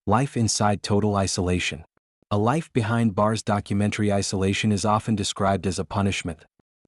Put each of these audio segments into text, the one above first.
Life inside total isolation. A life behind bars documentary isolation is often described as a punishment.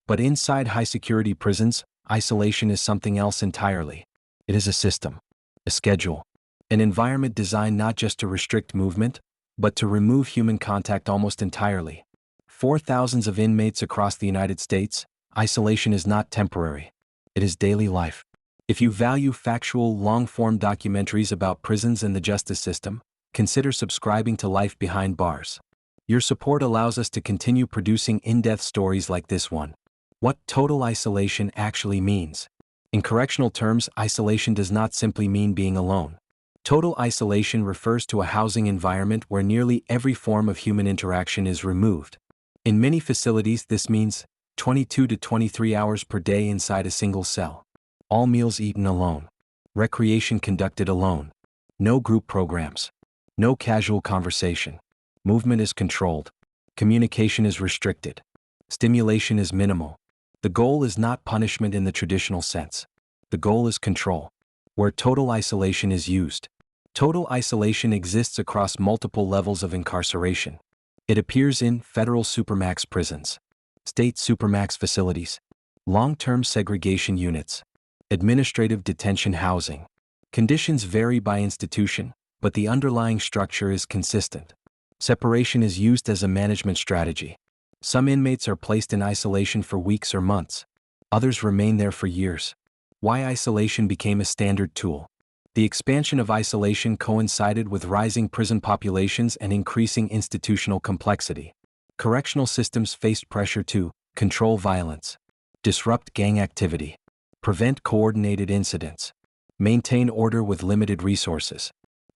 But inside high-security prisons, isolation is something else entirely. It is a system, a schedule, an environment designed not just to restrict movement, but to remove human contact almost entirely. For thousands of inmates across the United States, isolation is not temporary. It is daily life. If you value factual, long-form documentaries about prisons and the justice system, consider subscribing to Life Behind Bars. Your support allows us to continue producing in-depth stories like this one. What total isolation actually means. In correctional terms, isolation does not simply mean being alone. Total isolation refers to a housing environment where nearly every form of human interaction is removed. In many facilities, this means 22 to 23 hours per day inside a single cell. All meals eaten alone. Recreation conducted alone. No group programs. No casual conversation. Movement is controlled. Communication is restricted. Stimulation is minimal. The goal is not punishment in the traditional sense. The goal is control. Where total isolation is used. Total isolation exists across multiple levels of incarceration. It appears in federal supermax prisons, state supermax facilities, long-term segregation units, administrative detention housing. Conditions vary by institution, but the underlying structure is consistent. Separation is used as a management strategy. Some inmates are placed in isolation for weeks or months. Others remain there for years. Why isolation became a standard tool. The expansion of isolation coincided with rising prison populations and increasing institutional complexity. Correctional systems faced pressure to control violence, disrupt gang activity, prevent coordinated incidents, maintain order with limited resources.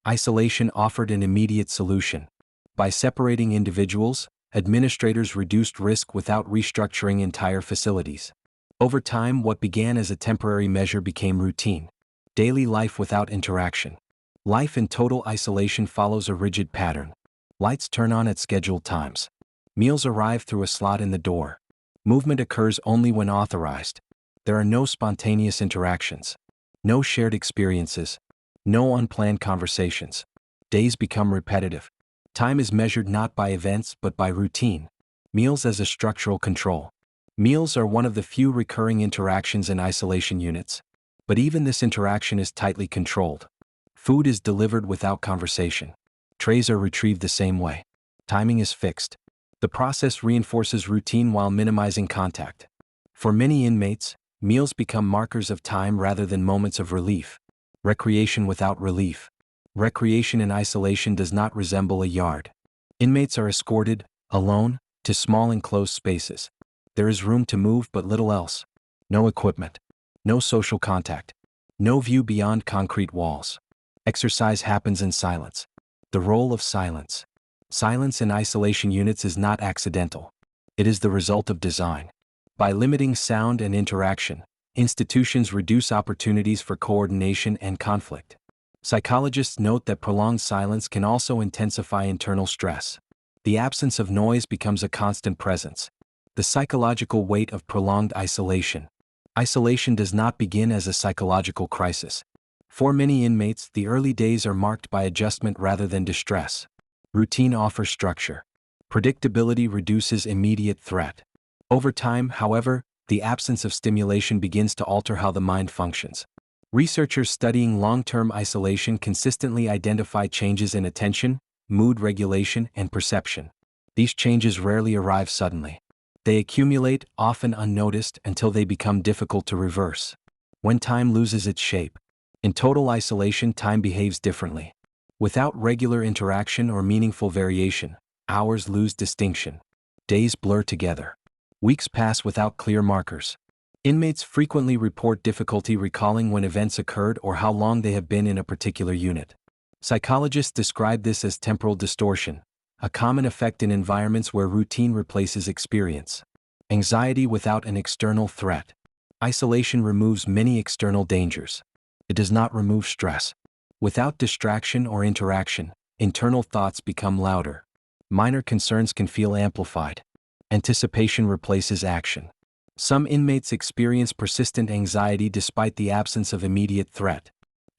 Isolation offered an immediate solution. By separating individuals, administrators reduced risk without restructuring entire facilities. Over time, what began as a temporary measure became routine. Daily life without interaction. Life in total isolation follows a rigid pattern. Lights turn on at scheduled times. Meals arrive through a slot in the door. Movement occurs only when authorized. There are no spontaneous interactions. No shared experiences. No unplanned conversations. Days become repetitive. Time is measured not by events but by routine. Meals as a structural control. Meals are one of the few recurring interactions in isolation units. But even this interaction is tightly controlled. Food is delivered without conversation. Trays are retrieved the same way. Timing is fixed. The process reinforces routine while minimizing contact. For many inmates, meals become markers of time rather than moments of relief. Recreation without relief. Recreation in isolation does not resemble a yard. Inmates are escorted, alone, to small enclosed spaces. There is room to move but little else. No equipment. No social contact. No view beyond concrete walls. Exercise happens in silence. The role of silence. Silence in isolation units is not accidental. It is the result of design. By limiting sound and interaction, institutions reduce opportunities for coordination and conflict. Psychologists note that prolonged silence can also intensify internal stress. The absence of noise becomes a constant presence. The psychological weight of prolonged isolation. Isolation does not begin as a psychological crisis. For many inmates, the early days are marked by adjustment rather than distress. Routine offers structure. Predictability reduces immediate threat. Over time, however, the absence of stimulation begins to alter how the mind functions. Researchers studying long-term isolation consistently identify changes in attention, mood regulation, and perception. These changes rarely arrive suddenly. They accumulate, often unnoticed, until they become difficult to reverse. When time loses its shape. In total isolation, time behaves differently. Without regular interaction or meaningful variation, hours lose distinction. Days blur together. Weeks pass without clear markers. Inmates frequently report difficulty recalling when events occurred or how long they have been in a particular unit. Psychologists describe this as temporal distortion, a common effect in environments where routine replaces experience. Anxiety without an external threat. Isolation removes many external dangers. It does not remove stress. Without distraction or interaction, internal thoughts become louder. Minor concerns can feel amplified. Anticipation replaces action. Some inmates experience persistent anxiety despite the absence of immediate threat.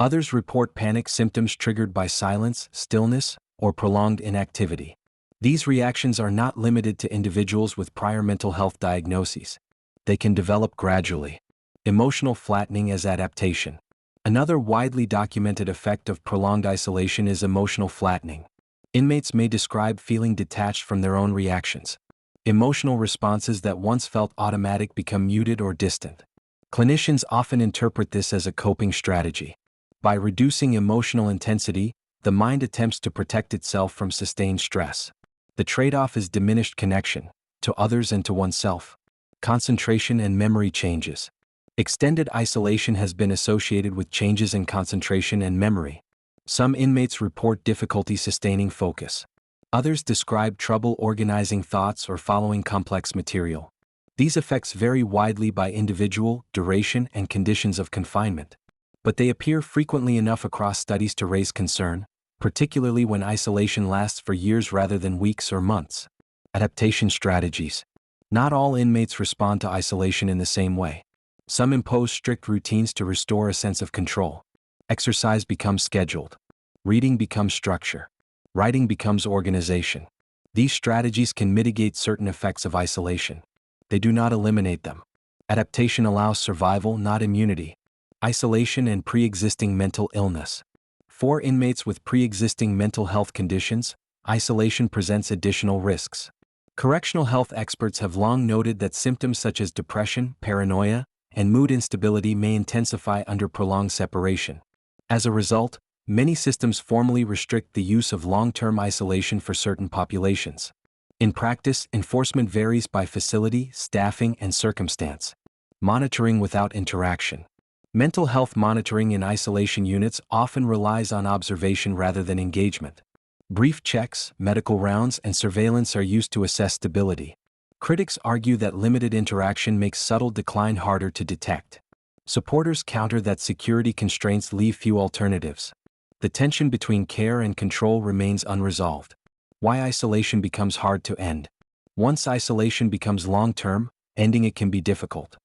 Others report panic symptoms triggered by silence, stillness, or prolonged inactivity. These reactions are not limited to individuals with prior mental health diagnoses. They can develop gradually. Emotional flattening as adaptation. Another widely documented effect of prolonged isolation is emotional flattening. Inmates may describe feeling detached from their own reactions. Emotional responses that once felt automatic become muted or distant. Clinicians often interpret this as a coping strategy. By reducing emotional intensity, the mind attempts to protect itself from sustained stress. The trade-off is diminished connection, to others and to oneself. Concentration and memory changes. Extended isolation has been associated with changes in concentration and memory. Some inmates report difficulty sustaining focus. Others describe trouble organizing thoughts or following complex material. These effects vary widely by individual, duration, and conditions of confinement. But they appear frequently enough across studies to raise concern, particularly when isolation lasts for years rather than weeks or months. Adaptation strategies. Not all inmates respond to isolation in the same way. Some impose strict routines to restore a sense of control. Exercise becomes scheduled. Reading becomes structure. Writing becomes organization. These strategies can mitigate certain effects of isolation. They do not eliminate them. Adaptation allows survival, not immunity. Isolation and pre-existing mental illness. For inmates with pre-existing mental health conditions, isolation presents additional risks. Correctional health experts have long noted that symptoms such as depression, paranoia, and mood instability may intensify under prolonged separation. As a result, many systems formally restrict the use of long-term isolation for certain populations. In practice, enforcement varies by facility, staffing, and circumstance. Monitoring without interaction. Mental health monitoring in isolation units often relies on observation rather than engagement. Brief checks, medical rounds, and surveillance are used to assess stability. Critics argue that limited interaction makes subtle decline harder to detect. Supporters counter that security constraints leave few alternatives. The tension between care and control remains unresolved. Why isolation becomes hard to end. Once isolation becomes long-term, ending it can be difficult.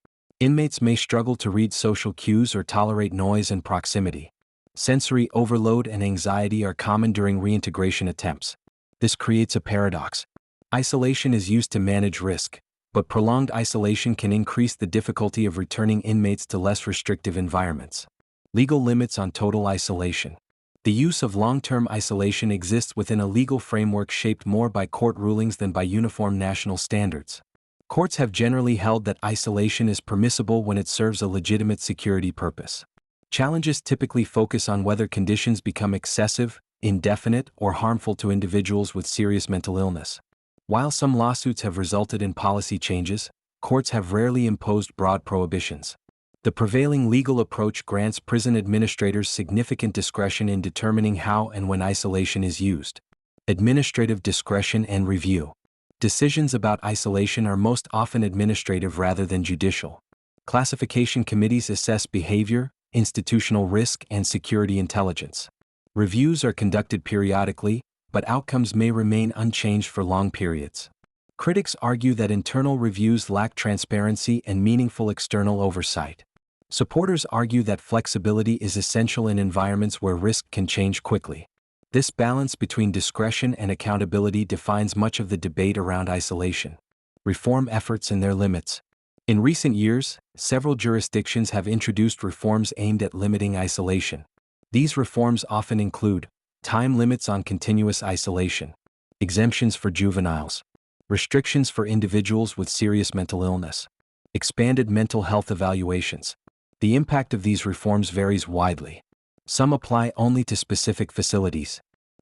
Inmates may struggle to read social cues or tolerate noise and proximity. Sensory overload and anxiety are common during reintegration attempts. This creates a paradox. Isolation is used to manage risk, but prolonged isolation can increase the difficulty of returning inmates to less restrictive environments. Legal limits on total isolation. The use of long-term isolation exists within a legal framework shaped more by court rulings than by uniform national standards. Courts have generally held that isolation is permissible when it serves a legitimate security purpose. Challenges typically focus on whether conditions become excessive, indefinite, or harmful to individuals with serious mental illness. While some lawsuits have resulted in policy changes, courts have rarely imposed broad prohibitions. The prevailing legal approach grants prison administrators significant discretion in determining how and when isolation is used. Administrative discretion and review. Decisions about isolation are most often administrative rather than judicial. Classification committees assess behavior, institutional risk, and security intelligence. Reviews are conducted periodically, but outcomes may remain unchanged for long periods. Critics argue that internal reviews lack transparency and meaningful external oversight. Supporters argue that flexibility is essential in environments where risk can change quickly. This balance between discretion and accountability defines much of the debate around isolation. Reform efforts and their limits. In recent years, several jurisdictions have introduced reforms aimed at limiting isolation. These reforms often include time limits on continuous isolation, exemptions for juveniles, restrictions for individuals with serious mental illness, expanded mental health evaluations. The impact of these reforms varies widely. Some apply only to specific facilities.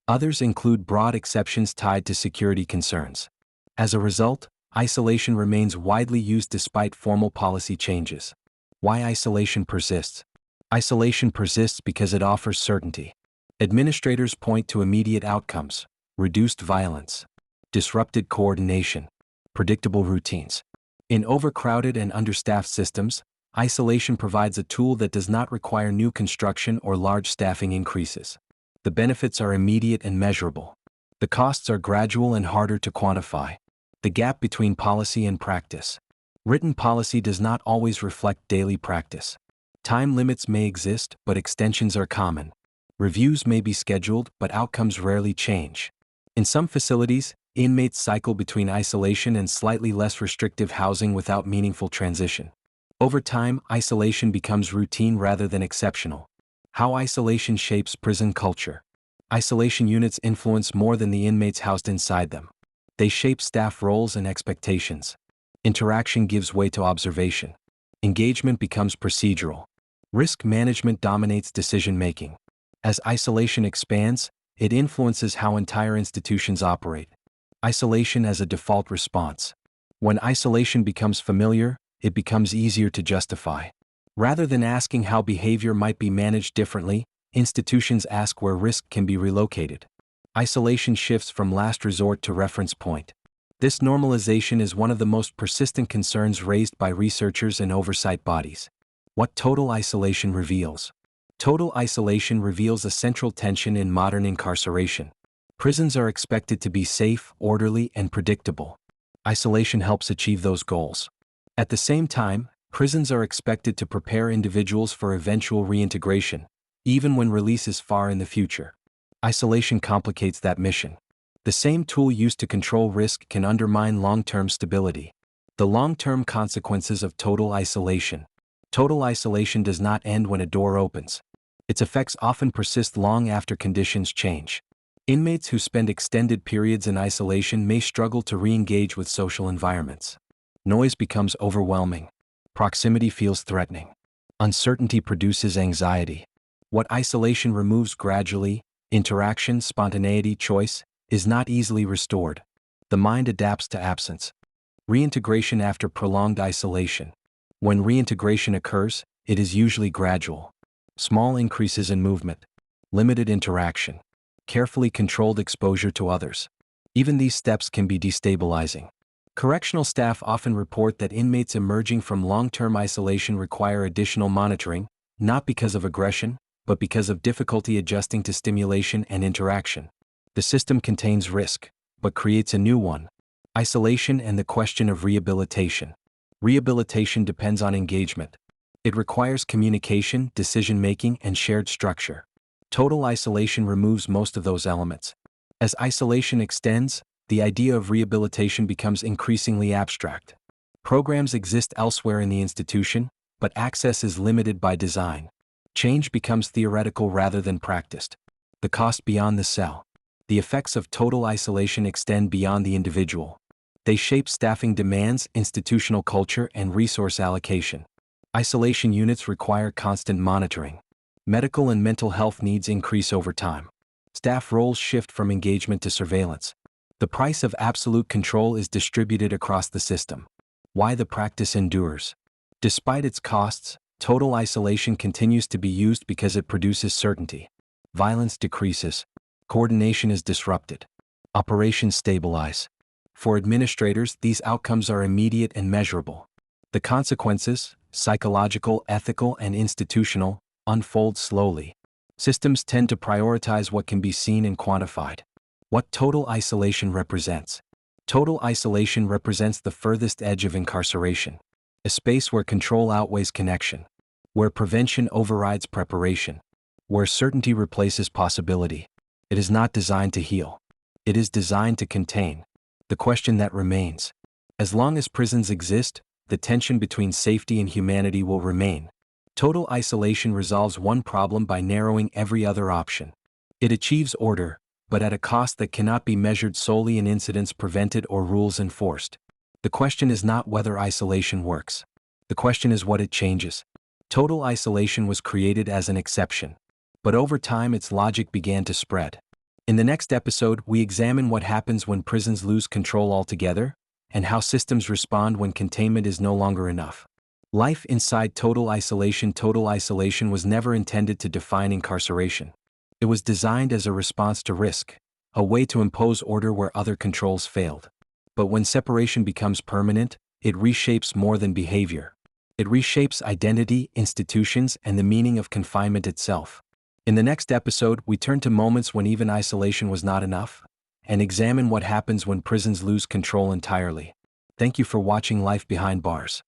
Others include broad exceptions tied to security concerns. As a result, isolation remains widely used despite formal policy changes. Why isolation persists? Isolation persists because it offers certainty. Administrators point to immediate outcomes: reduced violence, disrupted coordination, predictable routines. In overcrowded and understaffed systems, isolation provides a tool that does not require new construction or large staffing increases. The benefits are immediate and measurable. The costs are gradual and harder to quantify. The gap between policy and practice. Written policy does not always reflect daily practice. Time limits may exist, but extensions are common. Reviews may be scheduled, but outcomes rarely change. In some facilities, inmates cycle between isolation and slightly less restrictive housing without meaningful transition. Over time, isolation becomes routine rather than exceptional. How isolation shapes prison culture. Isolation units influence more than the inmates housed inside them. They shape staff roles and expectations. Interaction gives way to observation. Engagement becomes procedural. Risk management dominates decision-making. As isolation expands, it influences how entire institutions operate. Isolation as a default response. When isolation becomes familiar, it becomes easier to justify. Rather than asking how behavior might be managed differently, institutions ask where risk can be relocated. Isolation shifts from last resort to reference point. This normalization is one of the most persistent concerns raised by researchers and oversight bodies. What total isolation reveals. Total isolation reveals a central tension in modern incarceration. Prisons are expected to be safe, orderly, and predictable. Isolation helps achieve those goals. At the same time, prisons are expected to prepare individuals for eventual reintegration, even when release is far in the future. Isolation complicates that mission. The same tool used to control risk can undermine long-term stability. The long-term consequences of total isolation. Total isolation does not end when a door opens. Its effects often persist long after conditions change. Inmates who spend extended periods in isolation may struggle to re-engage with social environments. Noise becomes overwhelming. Proximity feels threatening. Uncertainty produces anxiety. What isolation removes gradually, interaction, spontaneity, choice, is not easily restored. The mind adapts to absence. Reintegration after prolonged isolation. When reintegration occurs, it is usually gradual. Small increases in movement. Limited interaction. Carefully controlled exposure to others. Even these steps can be destabilizing. Correctional staff often report that inmates emerging from long-term isolation require additional monitoring, not because of aggression, but because of difficulty adjusting to stimulation and interaction. The system contains risk, but creates a new one. Isolation and the question of rehabilitation. Rehabilitation depends on engagement. It requires communication, decision-making, and shared structure. Total isolation removes most of those elements. As isolation extends, the idea of rehabilitation becomes increasingly abstract. Programs exist elsewhere in the institution, but access is limited by design. Change becomes theoretical rather than practiced. The cost beyond the cell. The effects of total isolation extend beyond the individual. They shape staffing demands, institutional culture, and resource allocation. Isolation units require constant monitoring. Medical and mental health needs increase over time. Staff roles shift from engagement to surveillance. The price of absolute control is distributed across the system. Why the practice endures. Despite its costs, total isolation continues to be used because it produces certainty. Violence decreases. Coordination is disrupted. Operations stabilize. For administrators, these outcomes are immediate and measurable. The consequences, psychological, ethical, and institutional, unfold slowly. Systems tend to prioritize what can be seen and quantified. What total isolation represents. Total isolation represents the furthest edge of incarceration. A space where control outweighs connection. Where prevention overrides preparation. Where certainty replaces possibility. It is not designed to heal. It is designed to contain. The question that remains. As long as prisons exist, the tension between safety and humanity will remain. Total isolation resolves one problem by narrowing every other option. It achieves order, but at a cost that cannot be measured solely in incidents prevented or rules enforced. The question is not whether isolation works. The question is what it changes. Total isolation was created as an exception. But over time its logic began to spread. In the next episode, we examine what happens when prisons lose control altogether, and how systems respond when containment is no longer enough. Life inside total isolation was never intended to define incarceration. It was designed as a response to risk, a way to impose order where other controls failed. But when separation becomes permanent, it reshapes more than behavior. It reshapes identity, institutions, and the meaning of confinement itself. In the next episode, we turn to moments when even isolation was not enough, and examine what happens when prisons lose control entirely. Thank you for watching Life Behind Bars.